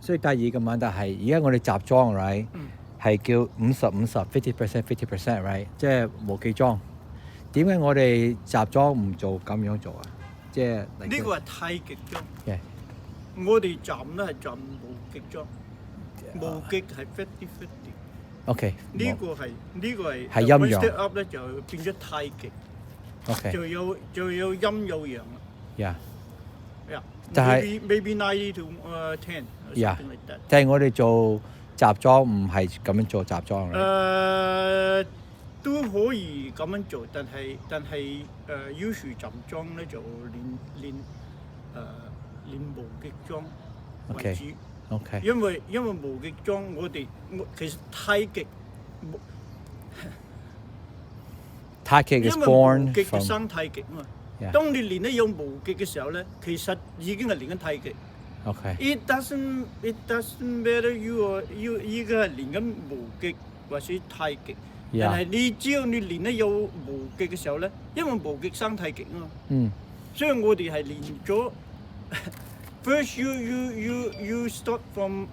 所以第二個問題係，而家我哋集裝 right 係叫50-50 right， 即係無記裝。點解我哋集裝唔做咁樣做啊？即係呢個係太極裝。Yeah. 我哋站咧係站無極裝，無極係 50-50。OK。呢個係係陰陽。step up 咧就變咗太極。OK。就有陰有陽啦。Yeah。Yeah。就係 maybe 90 to 10。Yeah。即係我哋做集裝唔係咁樣做集裝嘅。都可以咁樣做，但係usually 集裝咧就練無極裝為主。OK。因為無極裝其實太極 is born 無極 from 生太極啊嘛。Yeah. 當你練得有無極嘅時候咧，其實已經係練緊太極。OK。It doesn't matter you 依家係練緊無極或者太極。Yeah. 但係你只要你練得有無極嘅時候咧，因為無極生太極啊嘛。所以我哋係練咗。First you start from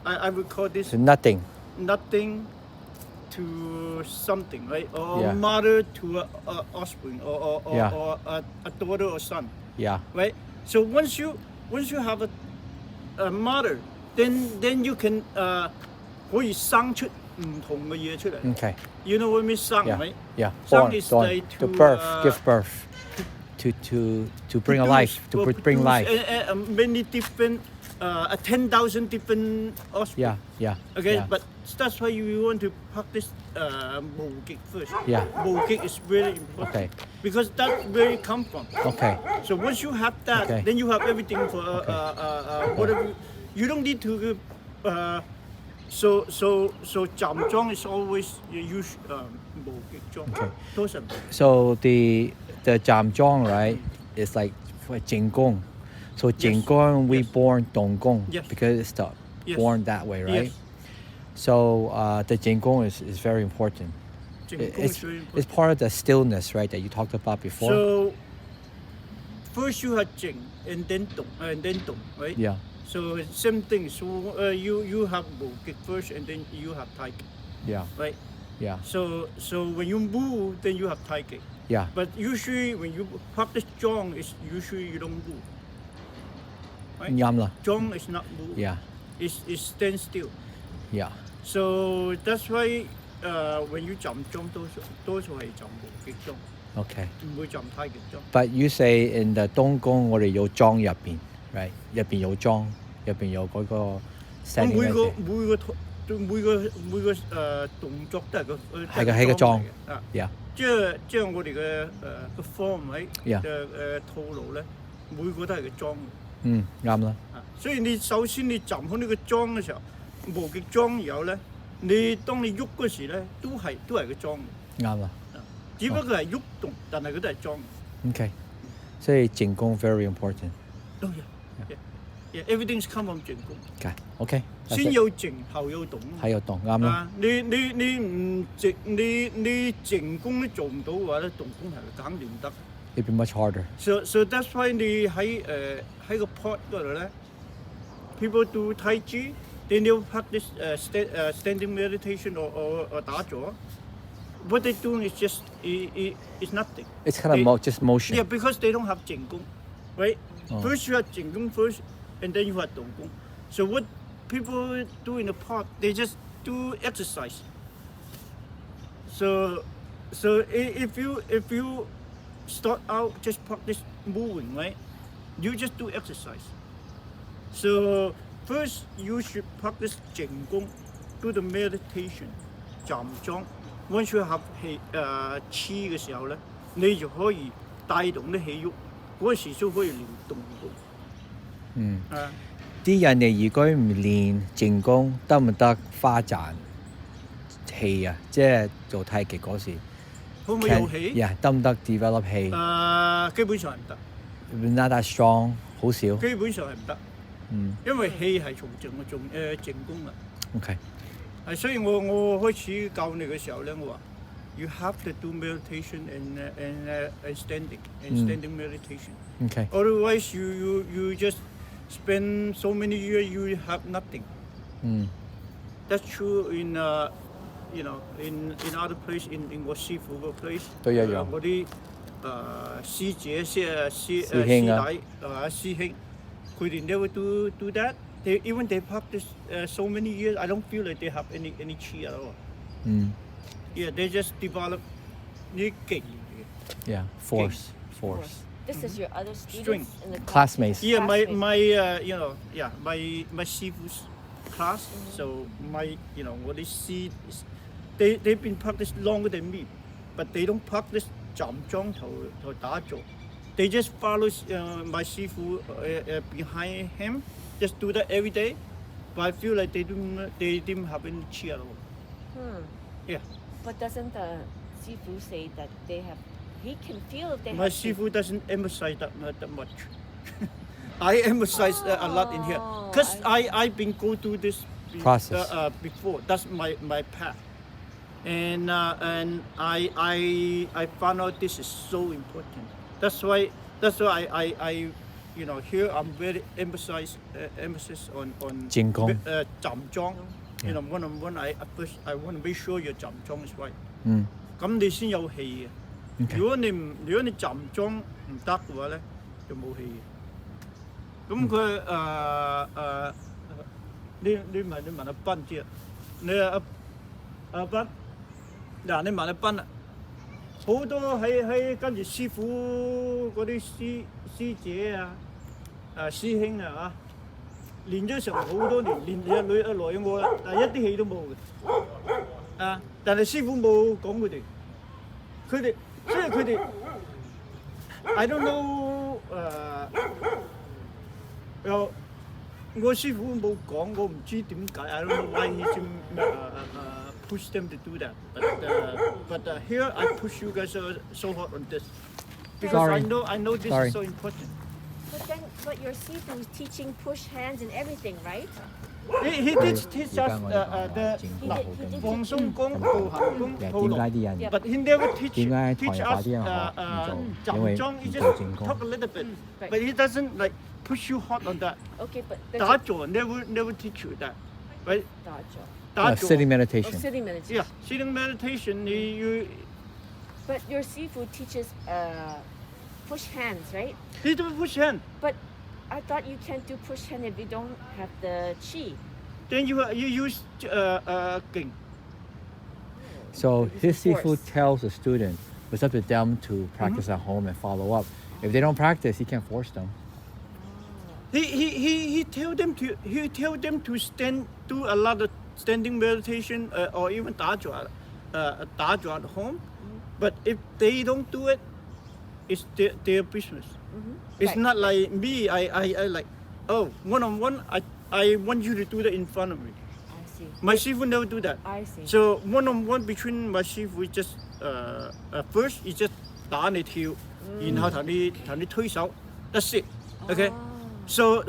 I would call this nothing to something, right? Or Yeah. mother to a offspring or a daughter or son. Yeah. Right? So once you have a mother, then you can 可以生出唔同嘅嘢出嚟。Okay. You know what I mean? 生 right? Yeah. 生 is like to birth, give birth. To bring a life, to bring life. Many different, 10,000 different offspring. Yeah. Okay, yeah. but that's why you want to practice 無極 first. Yeah. 無極 is really important. Okay. Because that's where it comes from. Okay. So once you have that, Okay. then you have everything for whatever. You don't need to. So 站裝 is always use 無極裝。Okay. So the站裝 right is like for 靜功. So 靜功 we born 動功 because it's born that way, right? Yes. So the 靜功is very important. It's part of the stillness, right, that you talked about before. So first you have 靜 and then 動 right? Yeah. So same thing. So you have 無極 first and then you have 太極. Yeah. Right? Yeah. So when you move, then you have 太極. Yeah. But usually when you practice 裝 is usually you don't move. Right? 啱啦。裝 is not move. Yeah. It's stand still. Yeah. So that's why when you 站裝多數係站無極裝. Okay. 唔會站太極裝. But you say in the 東功我哋有裝入邊 right? 入邊有裝，入邊有嗰個 setting。每個動作都係個裝嚟嘅。Yeah. 即係我哋嘅個 form 喺 Yeah. 套路咧，每個都係個裝。啱啦。所以你首先你站好呢個裝嘅時候，無極裝有咧，當你喐嗰時咧，都係個裝。啱啦。只不過係喐動，但係佢都係裝。Okay. 所以靜功 very important. Oh yeah. Everything's come from 靜功。Okay. 先有靜，後有動。係有動，啱啦。你唔靜，你靜功都做唔到嘅話咧，動功係肯定唔得。It'd be much harder. So that's why 你喺個 pot 嗰度咧 ，people do Tai Chi, then they'll practice standing meditation or 打坐。What they're doing is just it's nothing. It's kind of just motion. Yeah, because they don't have 靜功, right? First you have 靜功first, and then you have 動功. So what people do in the pot, they just do exercise. So if you start out just practice moving, right? You just do exercise. So first you should practice 靜功, do the meditation, 站裝. Once you have 氣嘅時候咧，你就可以帶動啲氣喐，嗰時先可以練動到。啲人哋如果唔練靜功，得唔得發展氣啊？即係做太極嗰時，可唔可以有氣？得唔得 develop 氣？基本上係唔得。Not that strong， 好少。基本上係唔得。因為氣係從靜功啊。Okay。所以我開始教你嘅時候咧，我話 you have to do meditation and standing meditation. Okay. Otherwise you just spend so many years you have nothing. 嗯 That's true in you know in other place in 我師傅個 place 都一樣嗰啲師姐師兄啊奶師兄，佢哋 never do that. They practice so many years. I don't feel like they have any chi at all. 嗯 Yeah, they just develop 啲勁。 ，yeah force force This is your other String. students in the classmates. Yeah, my Classmates. you know my師傅's class. So my what they see is they've been practiced longer than me, but they don't practice 站桩同打坐. They just follow my 師傅 behind him, just do that every day. But I feel like they didn't have any chi at all. Yeah, But doesn't the Sifu say that he can feel if they my have chi? 師傅 doesn't emphasize that much. I emphasize a lot in here Oh, because I I've been go through this Process. before. That's my path, and I found out this is so important. That's why I here I'm very emphasis on 精功。站桩. You know, one I want to make sure your 站桩 is right. 嗯咁你先有氣嘅。 ，OK，如果你站裝唔得嘅話咧，就冇氣嘅。咁佢你問阿斌知啊？你阿斌，嗱你問阿斌啊，好多喺跟住師傅嗰啲師姐啊、師兄啊練咗成好多年，練阿女阿來我啦，但係一啲氣都冇嘅。但係師傅冇講佢哋。即係佢哋 I don't know 我師傅冇講，我唔知點解 I don't know why he push them to do that. But here I push you guys so hard on this because Sorry. I know this Sorry. is so important. But your Sifu is teaching push hands and everything, right? He teach us the 放鬆功、步行功、點套路。解啲人 But he never teach 點解 teach 台灣 us 啲人學唔做？因為站樁，he 唔 just 做正功 talk a little bit, Right. but he doesn't like push you hard on that. Okay, but does 打 it- 坐 never teach you that, right? 打坐打 Yeah, 坐 sitting Oh, meditation. sitting meditation. yeah, sitting meditation. You But your Sifu teaches push hands, right? he do push hand. But I thought you can't do push hand if you don't have the chi. Then you use 勁. So his Force. seafood tells the student it's up to them to practice at home and follow up. If they don't practice, he can't force them. He tell them to stand, do a lot of standing meditation or even 打坐 at home. But if they don't do it, it's their business. It's Right. not like me. I like, oh, one-on-one. I want you to do that in front of me. I see. My shifu never do that. I see. So one-on-one between my shifu is just first is just 打你跳，然後同你推手。That's it. Okay. Oh. So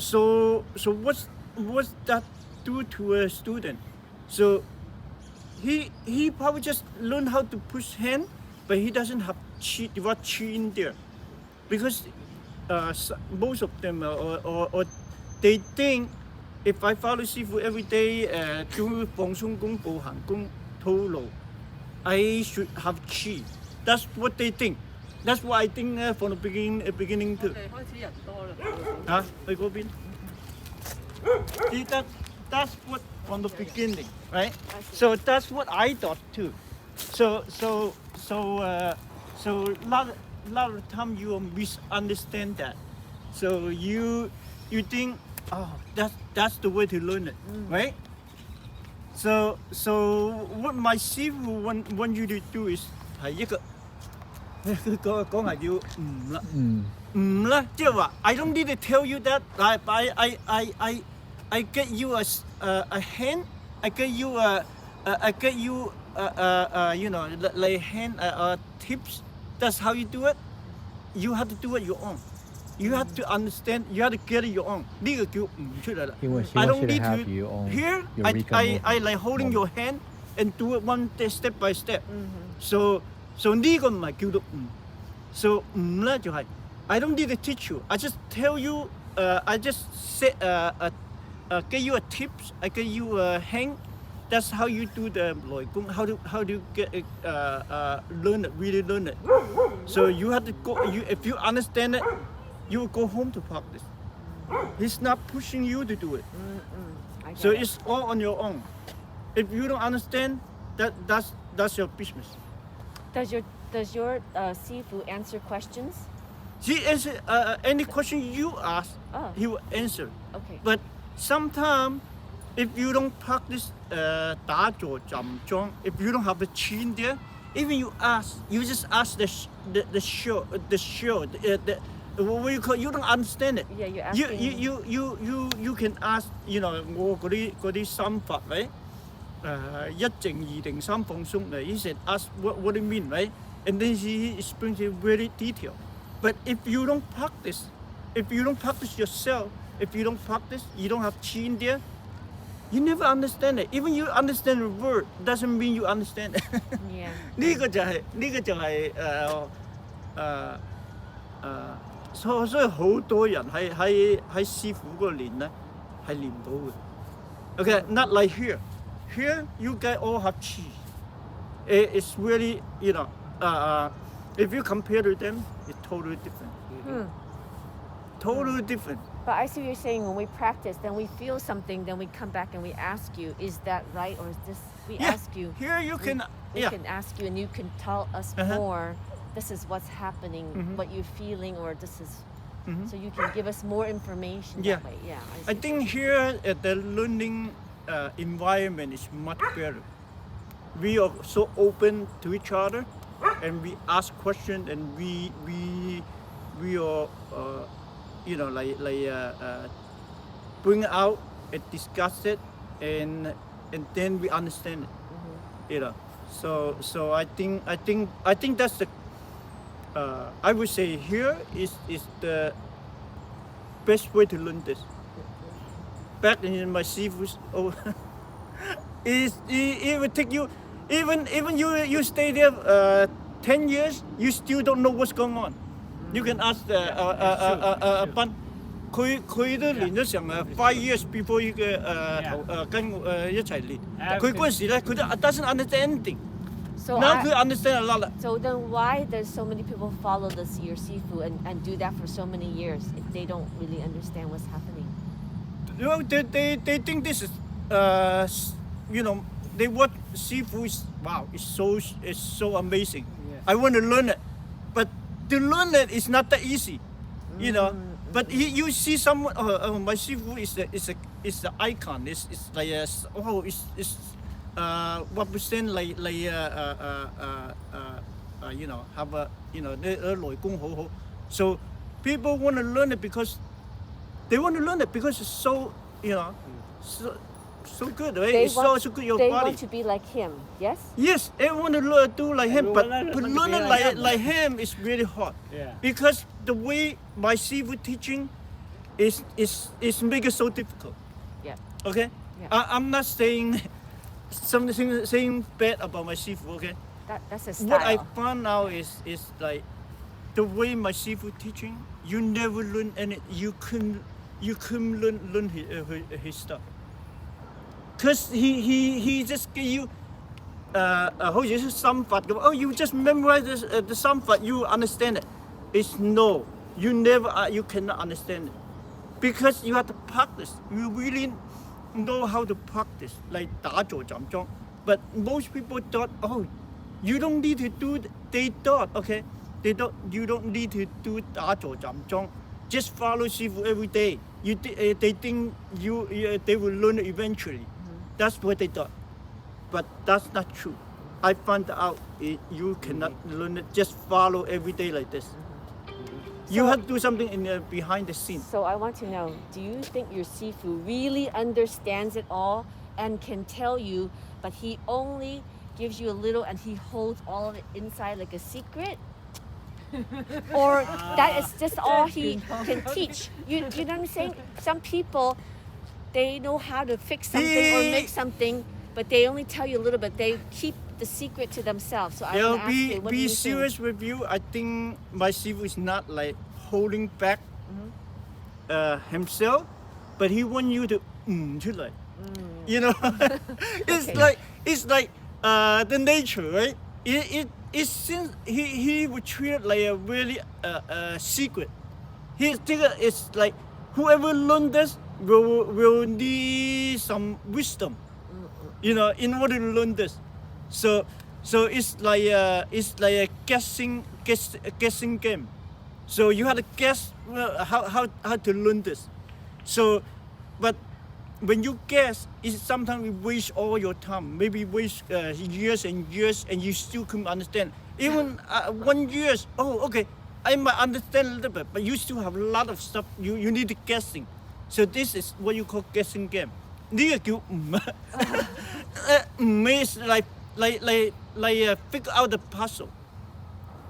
what's that do to a student? So he probably just learn how to push hand, but he doesn't have chi in there, because most of them or they think if I follow Sifu every day, do 放鬆功、步行功、套路, I should have chi. That's what they think. That's what I think from the beginning too. 開始人多啦。嚇，去嗰邊。That's what from the beginning, right? So that's what I thought too. So lot of time you will misunderstand that. So you think, oh, that's the way to learn it, right? So what my Sifu want you to do is 係一個講係要唔啦。唔啦，即係話 I don't need to tell you that. I get you a hand. I get you like hand tips. That's how you do it. You have to do it your own. You have to understand. You have to get it your own. 呢個叫唔出嚟啦。He wants I you don't to need have to your own here. Eureka I movement. like holding your hand and do it one step by step. So 呢個唔係叫做唔。So 唔咧就係 I don't need to teach you. I just tell you I just say, give you a tips. I give you a hang. That's how you do the loi kung. How do you get it, learn it, really learn it. So you have to go. If you understand it, you will go home to practice. He's not pushing you to do it. I get So it. it's all on your own. If you don't understand, that's your business. Does your Sifu answer questions? He answer any question you ask, Oh. he will answer. Okay. But sometimes, if you don't practice 打坐站桩, if you don't have the chin there, even you just ask the show, what you call, you don't understand it. Yeah, you're You asking. you can ask, you know, 我嗰啲心法 right? 一靜二定三放鬆 right? He said, ask what do you mean, right? And then he explains it very detailed. But if you don't practice yourself, if you don't practice, you don't have chin there, you never understand it. Even you understand the word doesn't mean you understand it. Yeah. 呢個就係所以好多人喺師傅嗰度練咧係練唔到嘅。Okay, not like here. Here you guys all have chi. It's really, you know, if you compare to them, it's totally different. Totally different. But I see what you're saying. When we practice, then we feel something, then we come back and we ask you, is that right, or is this? We Yeah, ask you. here you can, We yeah. can ask you, and you can tell us Uh-huh. more. This is what's happening, what you're feeling, or this is. So you can give us more information Yeah. that way. Yeah. I think here the learning environment is much better. We are so open to each other, and we ask questions, and we are you know bring out and discuss it, and then we understand it. You know, so I think that's the I would say here is the best way to learn this. Back in my seafood, it would take you, even you stay there 10 years, you still don't know what's going on. You can ask the Ban. 佢都練咗成5 years before 呢個跟一齊練。佢嗰陣時咧，佢都doesn't understand anything. So Now佢understand a lot 啦。 So then why does so many people follow this your Sifu and do that for so many years if they don't really understand what's happening? You know, they think this is you know, they watch seafood is wow, it's so amazing. I want to learn it, but to learn it is not that easy, you know. But you see someone, my seafood is the icon. It's like it's what percent like you know, have a, you know, 內功好好. So people want to learn it because they want to learn it because it's so, you know, so good, right? It's so good your they body. want to be like him, yes? Yes, everyone to do like him, but Everyone to want to learn be it like him. like him is really hard. Yeah. Because the way my seafood teaching is make it so difficult. Yeah. Okay? Yeah. I'm not saying something saying bad about my seafood, okay? That's a style. What I found out is like the way my seafood teaching, you never learn any, you couldn't learn his stuff. Cause he just give you 好似心法咁. Oh, you just memorize the 心法, you understand it. It's no, you never, you cannot understand it, because you have to practice. You really know how to practice, like 打坐站桩. But most people thought, oh, you don't need to do. They thought, okay, you don't need to do 打坐站桩. Just follow Sifu every day. They think they will learn it eventually. That's what they thought. But that's not true. I found out you cannot learn it. Just follow every day like this. You have to do something in behind the scene. So I want to know, do you think your Sifu really understands it all and can tell you, but he only gives you a little and he holds all of it inside like a secret? Or that is just all he can teach? You know what I'm saying? Some people, they know how to fix something or make something, but they only tell you a little bit. They keep the secret to themselves. So I Yeah, want to ask you, what do be you serious with you. I think my Sifu is not like holding back himself, but he want you to 出嚟. You know, it's like the nature, right? It seems he would treat it like a really secret. He think it's like whoever learn this will need some wisdom, you know, in order to learn this. So it's like a guessing game. So you have to guess how to learn this. So, but when you guess, it sometimes you waste all your time. Maybe waste years and years, and you still couldn't understand. Even 1 year, oh, okay, I might understand a little bit, but you still have a lot of stuff you need to guessing. So this is what you call guessing game. 呢個叫唔is like figure out the puzzle.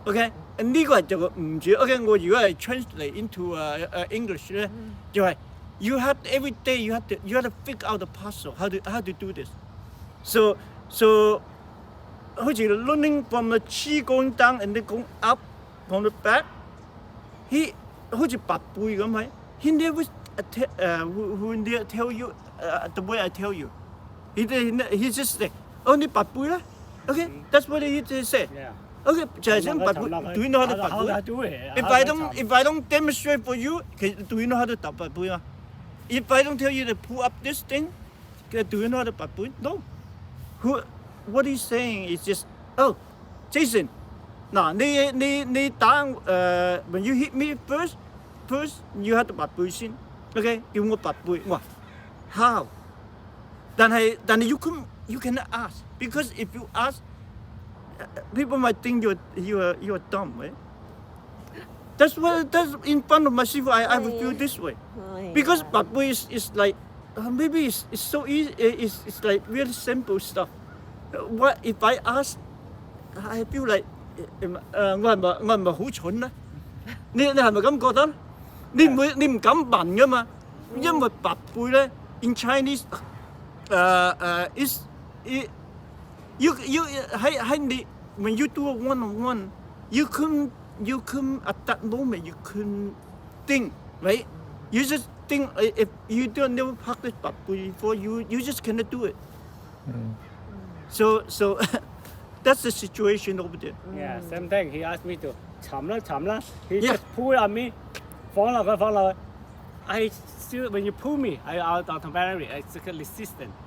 Okay， 呢個係就個唔字。Okay， 我如果係 translate into English 咧，就係 you have every day you have to figure out the puzzle how to do this. So 好似 learning from the tree going down and then going up from the back， he 好似拔貝咁係 he never will tell you the way I tell you. He just say 哦你拔貝啦。Okay， that's what he just said. Yeah. Okay， 就係想拔貝。Do you know how to 拔貝 ？If I don't demonstrate for you， do you know how to 拔貝啊？ If I don't tell you to pull up this thing， do you know how to 拔貝 ？No. What he's saying is just oh Jason， 嗱你打when you hit me first you have to 拔貝先。Okay， 叫我拔貝。我話 how？ 但係 you cannot ask because if you ask people might think you're dumb, right? That's in front of my people I would feel this way. Because Babui is like maybe it's so easy, it's like really simple stuff. What if I ask I feel like 我係咪好蠢咧？你係咪咁覺得？你唔敢問㗎嘛？因為白貝咧 in Chinese is you when you do a one-on-one you couldn't at that moment you couldn't think, right? You just think if you don't never practice Bap Bui before you just cannot do it. So that's the situation over there. Yeah, same thing. He asked me to 沉啦. He just pull on me. 放落去. I still when you pull me, I automatically I resistant.